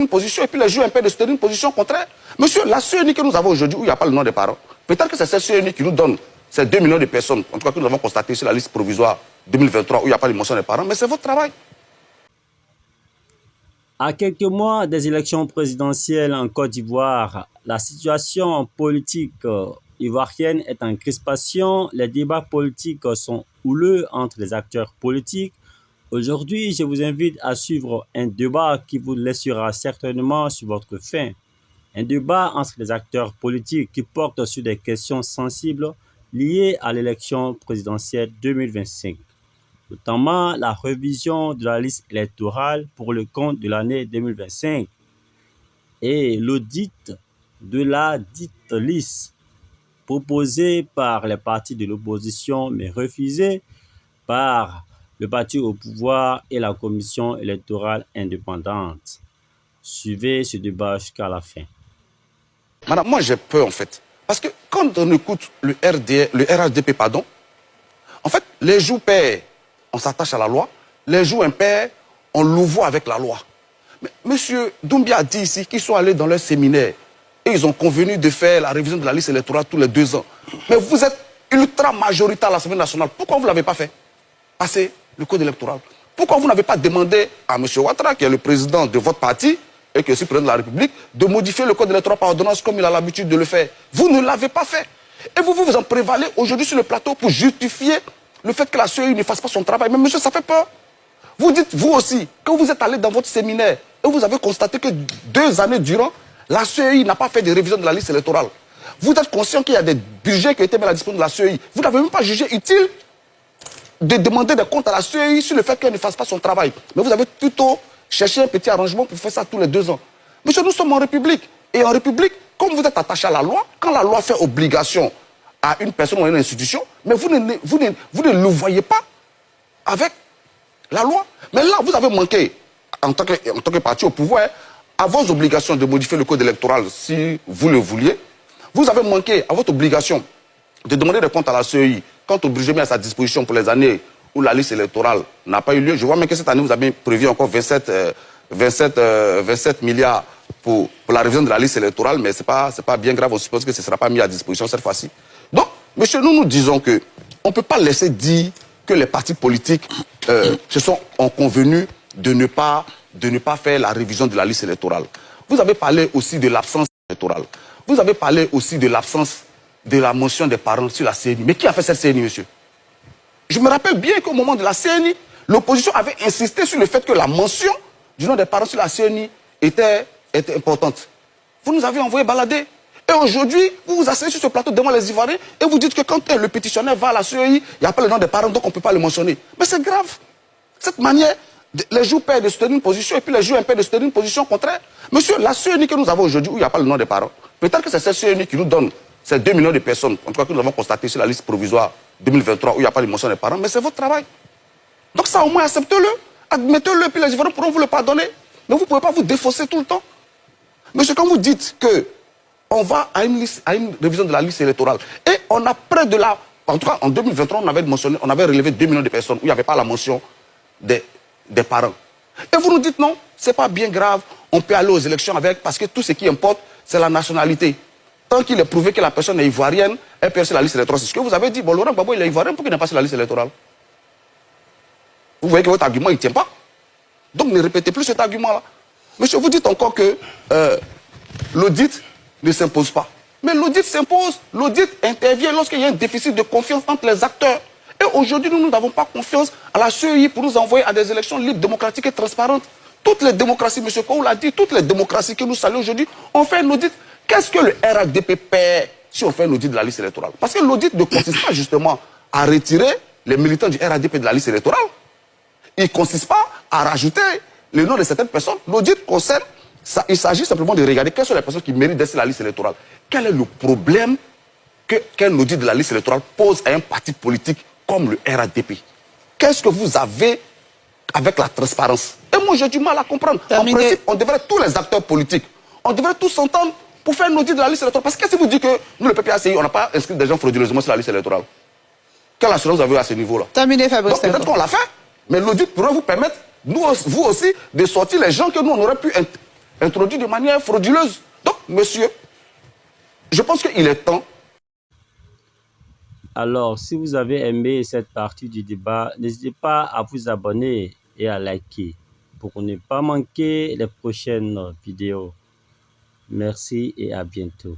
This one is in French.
une position et puis les juges impèrent de se tenir une position contraire. Monsieur, la CENI que nous avons aujourd'hui, où il n'y a pas le nom des parents, peut-être que c'est cette CENI qui nous donne ces 2 millions de personnes, en tout cas que nous avons constaté sur la liste provisoire 2023, où il n'y a pas de mention des parents, mais c'est votre travail. À quelques mois des élections présidentielles en Côte d'Ivoire, la situation politique ivoirienne est en crispation. Les débats politiques sont houleux entre les acteurs politiques. Aujourd'hui, je vous invite à suivre un débat qui vous laissera certainement sur votre faim. Un débat entre les acteurs politiques qui porte sur des questions sensibles liées à l'élection présidentielle 2025. Notamment la révision de la liste électorale pour le compte de l'année 2025 et l'audit de la dite liste proposée par les partis de l'opposition mais refusée par le parti au pouvoir et la commission électorale indépendante. Suivez ce débat jusqu'à la fin. Madame, moi j'ai peur en fait. Parce que quand on écoute le RHDP, en fait, les jours pairs, on s'attache à la loi. Les jours impairs, on louvoie avec la loi. Mais M. Doumbia a dit ici qu'ils sont allés dans leur séminaire et ils ont convenu de faire la révision de la liste électorale tous les 2 ans. Mais vous êtes ultra majoritaire à l'Assemblée nationale. Pourquoi vous ne l'avez pas fait? Passer le code électoral. Pourquoi vous n'avez pas demandé à M. Ouattara, qui est le président de votre parti et qui est aussi président de la République, de modifier le code électoral par ordonnance comme il a l'habitude de le faire? Vous ne l'avez pas fait. Et vous en prévalez aujourd'hui sur le plateau pour justifier le fait que la CEI ne fasse pas son travail. Mais monsieur, ça fait peur. Vous dites, vous aussi, quand vous êtes allé dans votre séminaire et vous avez constaté que 2 années durant, la CEI n'a pas fait de révision de la liste électorale. Vous êtes conscient qu'il y a des budgets qui ont été mis à la disposition de la CEI. Vous n'avez même pas jugé utile de demander des comptes à la CEI sur le fait qu'elle ne fasse pas son travail. Mais vous avez plutôt cherché un petit arrangement pour faire ça tous les 2 ans. Monsieur, nous sommes en République. Et en République, comme vous êtes attaché à la loi, quand la loi fait obligation à une personne ou à une institution, mais vous ne le voyez pas avec la loi. Mais là, vous avez manqué, en tant que parti au pouvoir, à vos obligations de modifier le code électoral si vous le vouliez. Vous avez manqué à votre obligation de demander des comptes à la CEI quand on budget mis à sa disposition pour les années où la liste électorale n'a pas eu lieu. Je vois même que cette année, vous avez prévu encore 27 milliards pour la révision de la liste électorale, mais ce n'est pas bien grave, on suppose que ce ne sera pas mis à disposition cette fois-ci. Donc, monsieur, nous disons que on ne peut pas laisser dire que les partis politiques ont convenu de ne pas faire la révision de la liste électorale. Vous avez parlé aussi de l'absence électorale. Vous avez parlé aussi de l'absence de la mention des parents sur la CENI. Mais qui a fait cette CENI, monsieur? Je me rappelle bien qu'au moment de la CENI, l'opposition avait insisté sur le fait que la mention du nom des parents sur la CENI était importante. Vous nous avez envoyé balader. Et aujourd'hui, vous vous asseyez sur ce plateau devant les Ivoiriens et vous dites que quand le pétitionnaire va à la CEI, il n'y a pas le nom des parents, donc on ne peut pas le mentionner. Mais c'est grave. Cette manière, les jours pairs de se tenir une position et puis les jours impairs de se tenir une position contraire. Monsieur, la CENI que nous avons aujourd'hui, où il n'y a pas le nom des parents, peut-être que c'est cette CENI qui nous donne ces 2 millions de personnes, en tout cas que nous avons constaté sur la liste provisoire 2023, où il n'y a pas de mention des parents, mais c'est votre travail. Donc ça, au moins, acceptez-le, admettez-le, et puis les Ivoiriens pourront vous le pardonner. Mais vous ne pouvez pas vous défausser tout le temps. Monsieur, quand vous dites que on va à une révision de la liste électorale. Et on a près de la... En tout cas, en 2023, on avait relevé 2 millions de personnes où il n'y avait pas la mention des parents. Et vous nous dites non, c'est pas bien grave, on peut aller aux élections avec, parce que tout ce qui importe, c'est la nationalité. Tant qu'il est prouvé que la personne est ivoirienne, elle peut sur la liste électorale. C'est ce que vous avez dit. Bon, Laurent Gbagbo, il est ivoirien, pourquoi il n'est pas sur la liste électorale? Vous voyez que votre argument, il ne tient pas. Donc ne répétez plus cet argument-là. Monsieur, vous dites encore que l'audit ne s'impose pas. Mais l'audit s'impose, l'audit intervient lorsqu'il y a un déficit de confiance entre les acteurs. Et aujourd'hui, nous n'avons pas confiance à la CEI pour nous envoyer à des élections libres, démocratiques et transparentes. Toutes les démocraties, M. Kou l'a dit, toutes les démocraties que nous saluons aujourd'hui, on fait un audit. Qu'est-ce que le RHDP perd si on fait un audit de la liste électorale? Parce que l'audit ne consiste pas justement à retirer les militants du RHDP de la liste électorale. Il ne consiste pas à rajouter le nom de certaines personnes. L'audit concerne... il s'agit simplement de regarder quelles sont les personnes qui méritent d'être sur la liste électorale. Quel est le problème qu'un audit de la liste électorale pose à un parti politique comme le RHDP? Qu'est-ce que vous avez avec la transparence? Et moi, j'ai du mal à comprendre. En principe, on devrait, tous les acteurs politiques, on devrait tous s'entendre pour faire un audit de la liste électorale. Parce que si vous dites que nous, le PPACI, on n'a pas inscrit des gens frauduleusement sur la liste électorale, quelle assurance vous avez à ce niveau-là? Terminé, Fabrice. Peut-être qu'on l'a fait, mais l'audit pourrait vous permettre, vous aussi, de sortir les gens que nous, on aurait pu introduit de manière frauduleuse. Donc, monsieur, je pense qu'il est temps. Alors, si vous avez aimé cette partie du débat, n'hésitez pas à vous abonner et à liker pour ne pas manquer les prochaines vidéos. Merci et à bientôt.